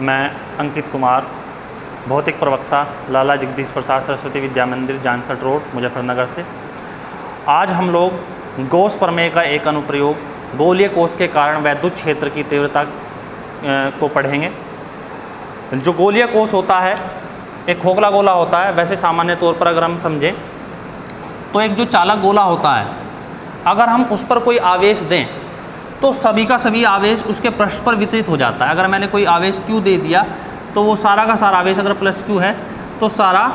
मैं अंकित कुमार, भौतिक प्रवक्ता, लाला जगदीश प्रसाद सरस्वती विद्या मंदिर, जानसठ रोड, मुजफ्फरनगर से। आज हम लोग गॉस प्रमेय का एक अनुप्रयोग गोलीय कोष के कारण वैद्युत क्षेत्र की तीव्रता को पढ़ेंगे। जो गोलीय कोष होता है एक खोखला गोला होता है। वैसे सामान्य तौर पर अगर हम समझें तो एक जो चालक गोला होता है, अगर हम उस पर कोई आवेश दें तो सभी का सभी आवेश उसके पृष्ठ पर वितरित हो जाता है। अगर मैंने कोई आवेश Q दे दिया तो वो सारा का सारा आवेश अगर प्लस Q है तो सारा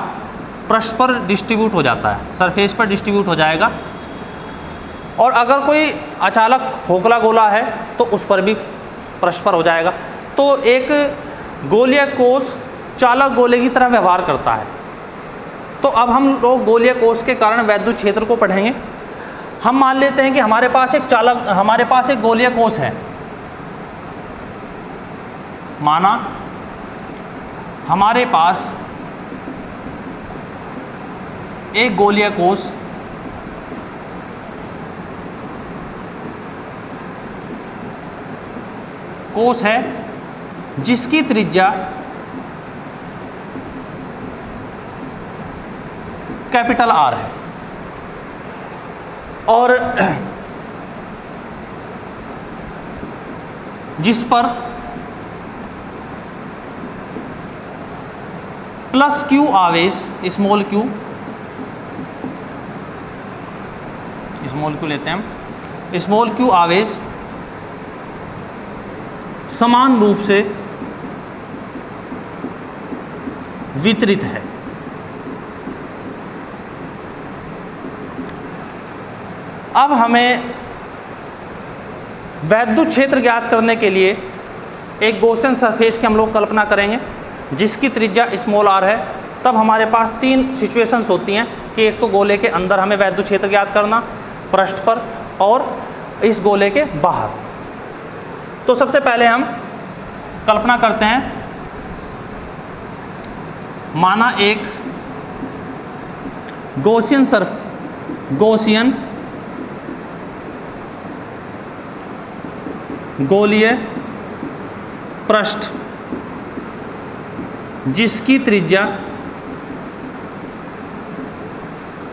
पृष्ठ पर डिस्ट्रीब्यूट हो जाता है, सरफेस पर डिस्ट्रीब्यूट हो जाएगा। और अगर कोई अचालक खोखला गोला है तो उस पर भी पृष्ठ पर हो जाएगा। तो एक गोलीय कोष चालक गोले की तरह व्यवहार करता है। तो अब हम लोग गोलीय कोष के कारण वैद्युत क्षेत्र को पढ़ेंगे। हम मान लेते हैं कि हमारे पास एक गोलीय कोष है। माना हमारे पास एक गोलीय कोष है जिसकी त्रिज्या कैपिटल R है और जिस पर प्लस Q आवेश स्मॉल q लेते हैं हम, स्मॉल q आवेश समान रूप से वितरित है। अब हमें वैद्युत क्षेत्र ज्ञात करने के लिए एक गॉसियन सरफेस की हम लोग कल्पना करेंगे जिसकी त्रिज्या स्मॉल r है। तब हमारे पास तीन सिचुएशंस होती हैं कि एक तो गोले के अंदर हमें वैद्युत क्षेत्र ज्ञात करना पृष्ठ पर, और इस गोले के बाहर। तो सबसे पहले हम कल्पना करते हैं, माना एक गॉसियन गोलीय पृष्ठ जिसकी त्रिज्या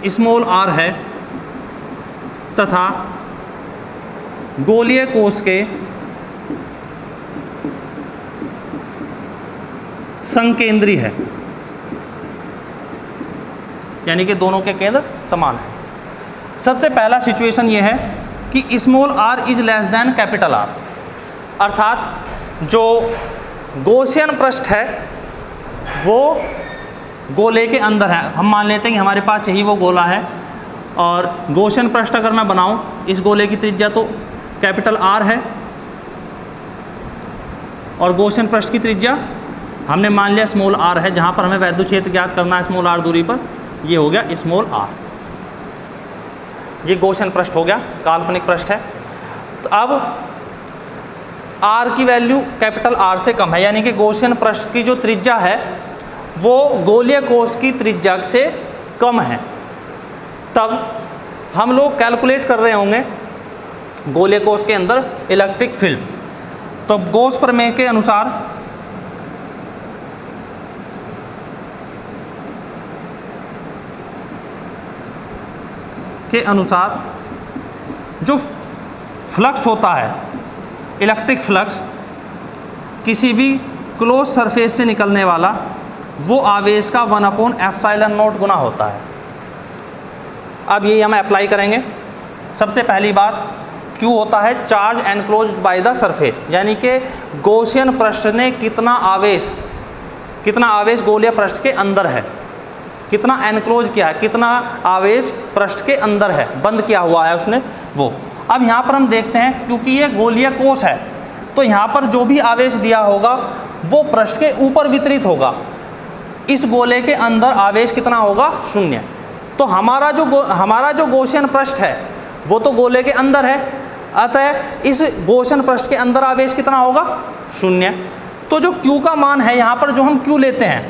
स्मॉल r है तथा गोलीय कोष के संकेंद्री है, यानी कि दोनों के केंद्र समान है। सबसे पहला सिचुएशन ये है कि small r is less than capital R, अर्थात जो गॉसियन पृष्ठ है वो गोले के अंदर है। हम मान लेते हैं कि हमारे पास यही वो गोला है और गॉसियन पृष्ठ अगर मैं बनाऊं, इस गोले की त्रिज्या तो कैपिटल R है और गॉसियन पृष्ठ की त्रिज्या हमने मान लिया स्मॉल r है। जहाँ पर हमें वैद्युत क्षेत्र ज्ञात करना है स्मॉल r दूरी पर, ये हो गया स्मॉल r। ये गॉसियन पृष्ठ हो गया, काल्पनिक पृष्ठ है। तो अब r की वैल्यू कैपिटल R से कम है, यानी कि गॉसियन पृष्ठ की जो त्रिज्या है वो गोलीय कोष की त्रिज्या से कम है। तब हम लोग कैलकुलेट कर रहे होंगे गोलीय कोष के अंदर इलेक्ट्रिक फील्ड। तो गॉस प्रमेय के अनुसार जो फ्लक्स होता है, इलेक्ट्रिक फ्लक्स, किसी भी क्लोज सरफेस से निकलने वाला वो आवेश का 1/ε0 गुना होता है। अब यही हम अप्लाई करेंगे। सबसे पहली बात, Q होता है charge enclosed by the surface, यानी कि गॉसियन पृष्ठ ने कितना आवेश गोलीय पृष्ठ के अंदर है, कितना एनक्लोज किया है, कितना आवेश पृष्ठ के अंदर है, बंद किया हुआ है उसने वो। अब यहाँ पर हम देखते हैं, क्योंकि ये गोलीय कोष है तो यहाँ पर जो भी आवेश दिया होगा वो पृष्ठ के ऊपर वितरित होगा। इस गोले के अंदर आवेश कितना होगा? 0। तो हमारा जो गॉसियन पृष्ठ है वो तो गोले के अंदर है, अतः इस गॉसियन पृष्ठ के अंदर आवेश कितना होगा? 0। तो जो Q का मान है यहाँ पर, जो हम Q लेते हैं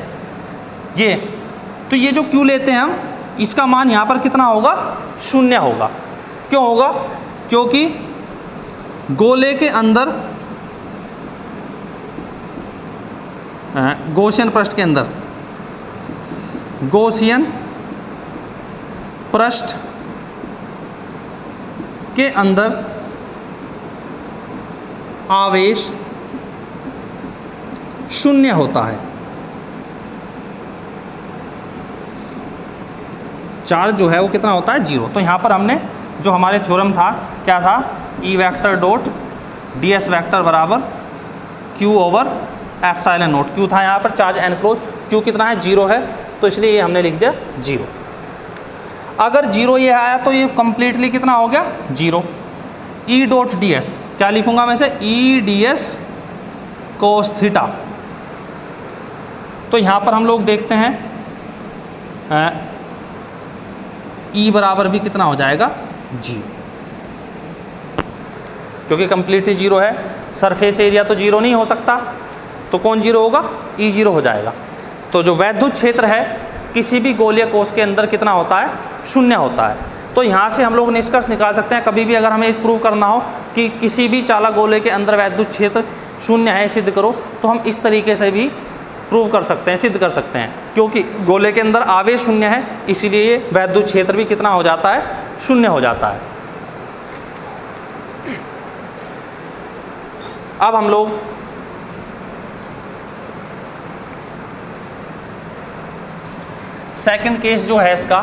ये जो Q लेते हैं हम, इसका मान यहाँ पर कितना होगा? 0 होगा। क्यों होगा? क्योंकि गोले के अंदर गॉसियन पृष्ठ के अंदर, गॉसियन पृष्ठ के अंदर आवेश शून्य होता है। चार्ज जो है वो कितना होता है, जीरो। तो यहाँ पर हमने जो हमारे थ्योरम था क्या था, E vector dot d s vector बराबर q over epsilon naught. Q था यहाँ पर चार्ज एनक्लोज, क्यू कितना है, जीरो है, तो इसलिए ये हमने लिख दिया जीरो। अगर जीरो ये आया तो ये कंप्लीटली कितना हो गया, zero. E dot d S क्या लिखूंगा मैं इसे, E D S cos theta. तो यहाँ पर हम लोग देखते हैं ई बराबर भी कितना हो जाएगा, जी, क्योंकि कंप्लीटली जीरो है। सरफेस एरिया तो जीरो नहीं हो सकता, तो कौन जीरो होगा, ई जीरो हो जाएगा। तो जो वैद्युत क्षेत्र है किसी भी गोलीय कोश के अंदर कितना होता है, शून्य होता है। तो यहाँ से हम लोग निष्कर्ष निकाल सकते हैं, कभी भी अगर हमें प्रूव करना हो कि किसी भी चालक गोले के अंदर वैद्युत क्षेत्र शून्य है, सिद्ध करो, तो हम इस तरीके से भी प्रूव कर सकते हैं, सिद्ध कर सकते हैं। क्योंकि गोले के अंदर आवेश शून्य है, इसीलिए ये वैद्युत क्षेत्र भी कितना हो जाता है, शून्य हो जाता है। अब हम लोग सेकंड केस जो है इसका,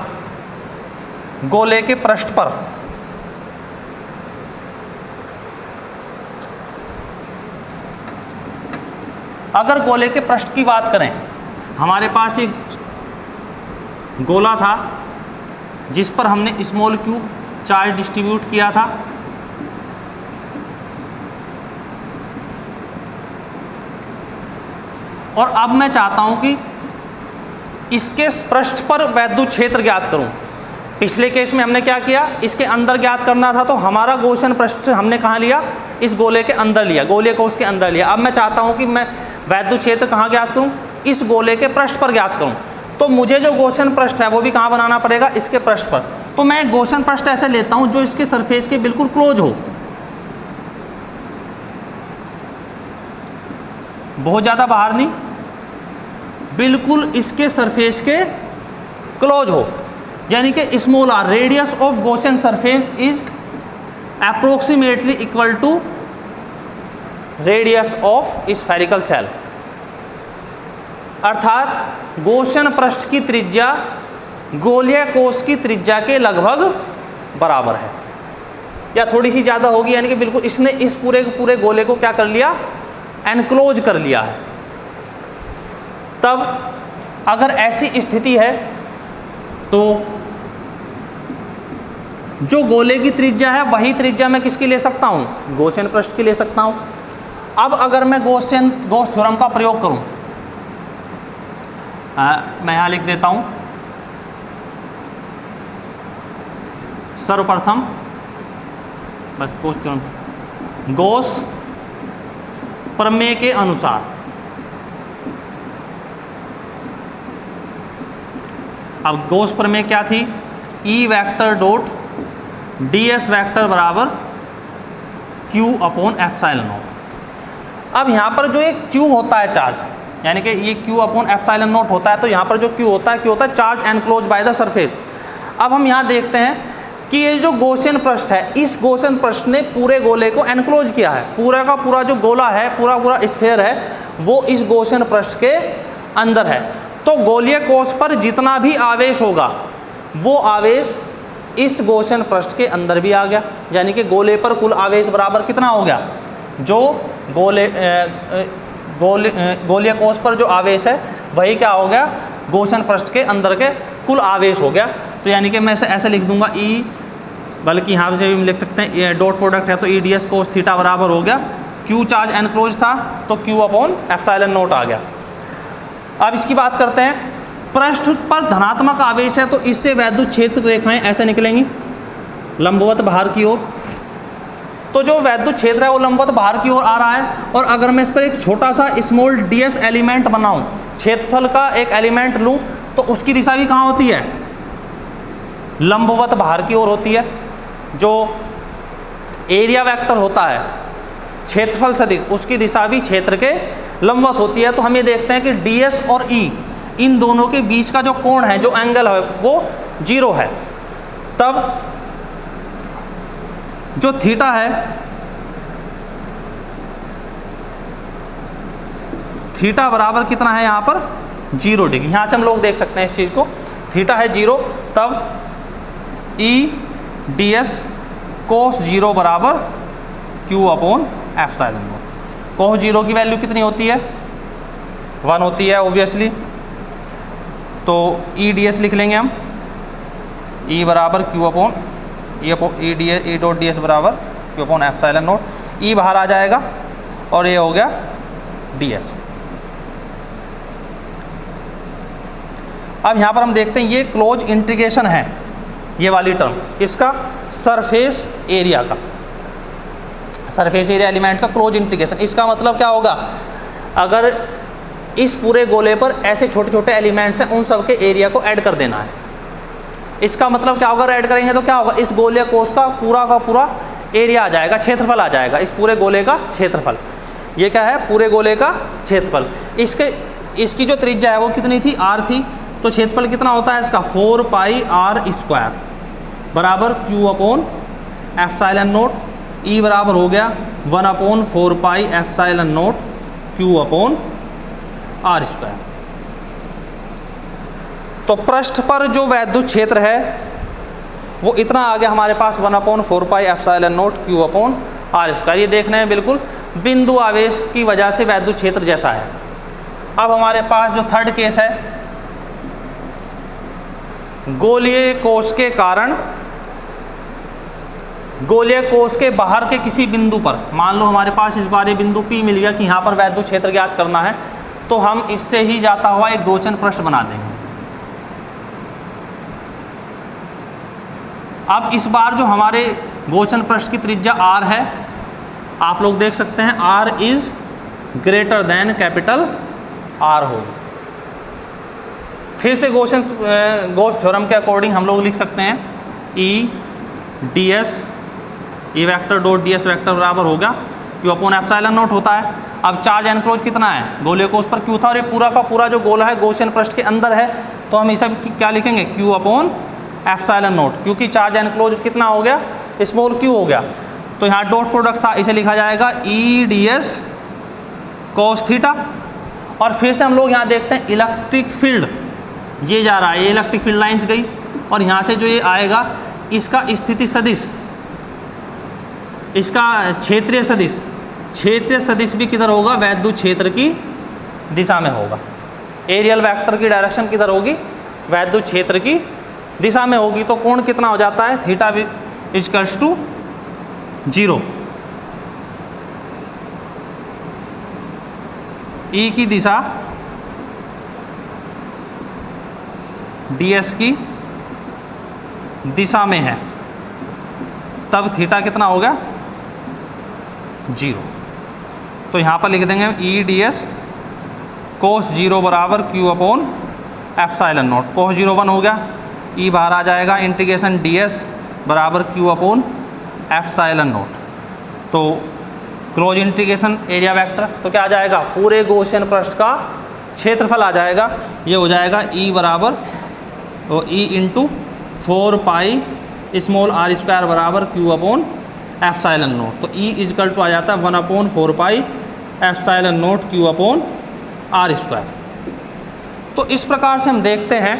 गोले के पृष्ठ पर अगर गोले के पृष्ठ की बात करें, हमारे पास एक गोला था जिस पर हमने स्मॉल क्यू चार्ज डिस्ट्रीब्यूट किया था। और अब मैं चाहता हूं कि इसके पृष्ठ पर वैद्युत क्षेत्र ज्ञात करूं। पिछले केस में हमने क्या किया, इसके अंदर ज्ञात करना था, तो हमारा गॉसियन पृष्ठ हमने कहाँ लिया, इस गोले के अंदर लिया, गोलीय कोश के अंदर लिया। अब मैं चाहता हूं कि मैं वैद्युत क्षेत्र कहाँ ज्ञात करूं, इस गोले के पृष्ठ पर ज्ञात करूं। तो मुझे जो गॉसियन पृष्ठ है वो भी कहाँ बनाना पड़ेगा, इसके पृष्ठ पर। तो मैं गॉसियन पृष्ठ ऐसे लेता हूं जो इसके सरफेस के बिल्कुल क्लोज हो, बहुत ज़्यादा बाहर नहीं, बिल्कुल इसके सरफेस के क्लोज हो, यानी कि small R, radius of Gaussian surface is approximately equal to radius of spherical cell. अर्थात गॉसियन पृष्ठ की त्रिज्या गोलीय कोश की त्रिज्या के लगभग बराबर है, या थोड़ी सी ज़्यादा होगी, यानी कि बिल्कुल इसने इस पूरे गोले को क्या कर लिया, एनक्लोज कर लिया है। तब अगर ऐसी स्थिति है तो जो गोले की त्रिज्या है वही त्रिज्या मैं किसकी ले सकता हूँ, गॉसियन पृष्ठ की ले सकता हूँ। अब अगर मैं गॉस थ्योरम का प्रयोग करूँ, मैं यहाँ लिख देता हूँ, सर्वप्रथम बस गॉस थ्योरम, गॉस प्रमेय के अनुसार, अब गॉस प्रमेय क्या थी, ई vector dot d s vector बराबर क्यू अपॉन एप्सिलॉन नॉट। अब यहाँ पर जो एक क्यू होता है चार्ज, यानी कि ये क्यू अपॉन एप्सिलॉन नॉट होता है, तो यहाँ पर जो क्यू होता है charge enclose by the surface. अब हम यहाँ देखते हैं कि ये जो गॉसियन पृष्ठ है, इस गॉसियन पृष्ठ ने पूरे गोले को एनक्लोज किया है, पूरा का पूरा जो गोला है, पूरा स्फीयर है, वो इस गॉसियन पृष्ठ के अंदर है। तो गोलीय कोश पर जितना भी आवेश होगा वो आवेश इस गॉसियन पृष्ठ के अंदर भी आ गया, यानी कि गोले पर कुल आवेश बराबर कितना हो गया, जो गोलीय कोश पर जो आवेश है वही क्या हो गया, गॉसियन पृष्ठ के अंदर के कुल आवेश हो गया। तो यानी कि मैं ऐसे लिख दूंगा ई, बल्कि यहाँ से भी हम लिख सकते हैं ये डॉट प्रोडक्ट है, तो E D S cos theta बराबर हो गया, क्यू चार्ज एनक्लोज था तो क्यू अपॉन एप्सिलॉन नॉट आ गया। अब इसकी बात करते हैं, पृष्ठ पर धनात्मक आवेश है तो इससे वैद्युत क्षेत्र रेखाएं ऐसे निकलेंगी लंबवत बाहर की ओर। तो जो वैद्युत क्षेत्र है वो लंबवत बाहर की ओर आ रहा है, और अगर मैं इस पर एक छोटा सा स्मॉल डीएस एलिमेंट बनाऊं, क्षेत्रफल का एक एलिमेंट लूं, तो उसकी दिशा भी कहाँ होती है, लंबवत बाहर की ओर होती है। जो एरिया वेक्टर होता है क्षेत्रफल सदिश, उसकी दिशा भी क्षेत्र के लंबवत होती है, तो हम ये देखते हैं कि ds और e इन दोनों के बीच का जो कोण है, जो एंगल है, वो 0 है। तब जो थीटा है, थीटा बराबर कितना है यहाँ पर 0 डिग्री। यहाँ से हम लोग देख सकते हैं इस चीज़ को, थीटा है 0, तब e ds cos 0 बराबर q upon epsilon not. cos 0 की वैल्यू कितनी होती है 1 होती है ऑब्वियसली, तो e ds लिख लेंगे हम, e बराबर q upon e dot ds बराबर q upon epsilon not. e बाहर आ जाएगा और ये हो गया ds। अब यहाँ पर हम देखते हैं ये क्लोज इंटीग्रेशन है, ये वाली टर्म इसका सरफेस एरिया का, सरफेस एरिया एलिमेंट का क्लोज इंटीग्रेशन। इसका मतलब क्या होगा, अगर इस पूरे गोले पर ऐसे छोटे छोटे एलिमेंट्स हैं, उन सब के एरिया को ऐड कर देना है। इसका मतलब क्या होगा, ऐड करेंगे तो क्या होगा, इस गोले कोस का पूरा एरिया आ जाएगा, क्षेत्रफल आ जाएगा, इस पूरे गोले का क्षेत्रफल। ये क्या है, पूरे गोले का क्षेत्रफल। इसकी जो त्रिज्या है वो कितनी थी, r थी, तो क्षेत्रफल कितना होता है इसका 4 पाई r स्क्वायर बराबर q upon epsilon note. e बराबर हो गया 1 upon 4 pi epsilon note q upon r square. तो पृष्ठ पर जो वैद्युत क्षेत्र है वो इतना आ गया हमारे पास 1 upon 4 pi epsilon note q upon r square. ये देखने में बिल्कुल बिंदु आवेश की वजह से वैद्युत क्षेत्र जैसा है। अब हमारे पास जो थर्ड केस है, गोलीय कोश के कारण, गोलीय कोश के बाहर के किसी बिंदु पर, मान लो हमारे पास इस बार ये बिंदु P मिल गया कि यहाँ पर वैद्युत क्षेत्र ज्ञात करना है, तो हम इससे ही जाता हुआ एक गोचन पृष्ठ बना देंगे। अब इस बार जो हमारे गोचन पृष्ठ की त्रिज्या r है, आप लोग देख सकते हैं r is greater than capital R होगी। फिर से गॉस थ्योरम के अकॉर्डिंग हम लोग लिख सकते हैं E ds E vector dot ds vector बराबर होगा q अपॉन एप्सिलॉन नॉट होता है। अब चार्ज एनक्लोज कितना है, गोले कोस पर q था, और ये पूरा का पूरा जो गोला है गॉसियन पृष्ठ के अंदर है, तो हम इसे क्या लिखेंगे, q अपॉन एप्सिलॉन नॉट, क्योंकि चार्ज एनक्लोज कितना हो गया, स्मॉल q हो गया। तो यहाँ डॉट प्रोडक्ट था, इसे लिखा जाएगा E ds cos थीटा। और फिर से हम लोग यहाँ देखते हैं इलेक्ट्रिक फील्ड ये जा रहा है, ये इलेक्ट्रिक फील्ड लाइंस गई, और यहाँ से जो ये आएगा इसका स्थिति सदिश, इसका क्षेत्रीय सदिश, क्षेत्रीय सदिश भी किधर होगा, वैद्युत क्षेत्र की दिशा में होगा। एरियल वेक्टर की डायरेक्शन किधर होगी, वैद्युत क्षेत्र की दिशा में होगी। तो कोण कितना हो जाता है, थीटा भी इक्वल्स टू 0। E की दिशा ds की दिशा में है, तब थीटा कितना हो गया 0। तो यहाँ पर लिख देंगे E ds cos 0 बराबर q upon epsilon not. cos 0 1 हो गया, E बाहर आ जाएगा, इंटीग्रेशन ds बराबर q अपॉन एप्सिलॉन नॉट। तो क्लोज इंटीग्रेशन एरिया वेक्टर, तो क्या आ जाएगा, पूरे गॉसियन पृष्ठ का क्षेत्रफल आ जाएगा। ये हो जाएगा E बराबर E into 4 pi small r square बराबर q अपॉन एप्सिलॉन नोट। तो E इजकल टू आ जाता है 1 upon 4 pi epsilon note q upon r square. तो इस प्रकार से हम देखते हैं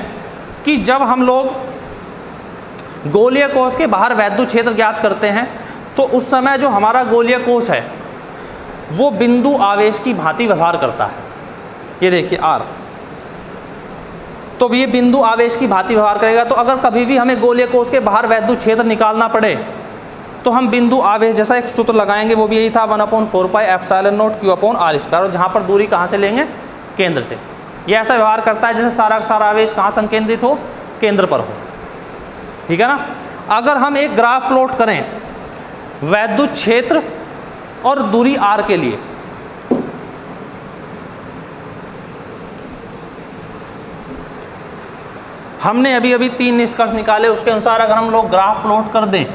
कि जब हम लोग गोलीय कोश के बाहर वैद्युत क्षेत्र ज्ञात करते हैं, तो उस समय जो हमारा गोलीय कोश है वो बिंदु आवेश की भांति व्यवहार करता है। ये देखिए R, तो ये बिंदु आवेश की भांति व्यवहार करेगा। तो अगर कभी भी हमें गोलीय कोश के बाहर वैद्युत क्षेत्र निकालना पड़े, तो हम बिंदु आवेश जैसा एक सूत्र लगाएंगे, वो भी यही था 1 upon 4 pi epsilon note q upon r square, और जहाँ पर दूरी कहाँ से लेंगे, केंद्र से। ये ऐसा व्यवहार करता है जैसे सारा का सारा आवेश कहाँ संकेंद्रित हो, केंद्र पर हो। ठीक है ना। अगर हम एक ग्राफ प्लॉट करें वैद्युत क्षेत्र और दूरी r के लिए, हमने अभी अभी 3 निष्कर्ष निकाले, उसके अनुसार अगर हम लोग ग्राफ प्लॉट कर दें,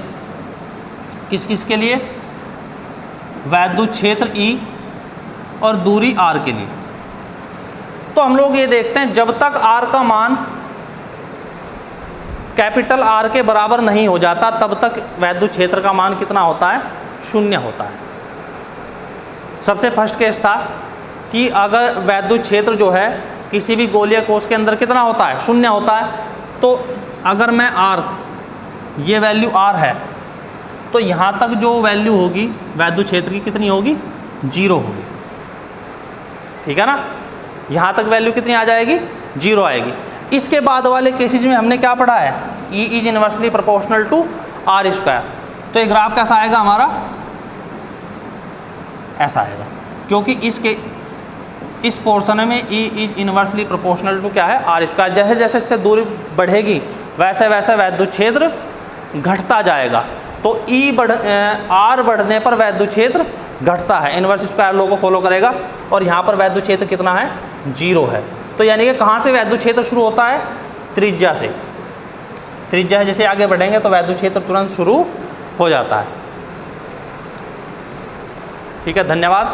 किस किस के लिए, वैद्युत क्षेत्र E और दूरी r के लिए। तो हम लोग ये देखते हैं जब तक r का मान कैपिटल R के बराबर नहीं हो जाता तब तक वैद्युत क्षेत्र का मान कितना होता है, 0 होता है। सबसे फर्स्ट केस था कि अगर वैद्युत क्षेत्र जो है किसी भी गोलीय कोश के अंदर कितना होता है, 0 होता है। तो अगर मैं R, ये वैल्यू R है, तो यहाँ तक जो वैल्यू होगी वैद्युत क्षेत्र की कितनी होगी, 0 होगी। ठीक है ना, यहाँ तक वैल्यू कितनी आ जाएगी, 0 आएगी। इसके बाद वाले केसेज में हमने क्या पढ़ा है, E is inversely proportional to R square. तो ये ग्राफ कैसा आएगा हमारा, ऐसा आएगा, क्योंकि इस पोर्शन में E is inversely proportional to क्या है, R स्क्वायर। जैसे जैसे इससे दूरी बढ़ेगी वैसे वैसे वैद्युत क्षेत्र घटता जाएगा। तो R बढ़ने पर वैद्युत क्षेत्र घटता है, इनवर्स स्क्वायर लॉ को फॉलो करेगा। और यहाँ पर वैद्युत क्षेत्र कितना है, 0 है। तो यानी कि कहाँ से वैद्युत क्षेत्र शुरू होता है, त्रिज्या से। त्रिज्या है, जैसे आगे बढ़ेंगे तो वैद्युत क्षेत्र तुरंत शुरू हो जाता है। ठीक है, धन्यवाद।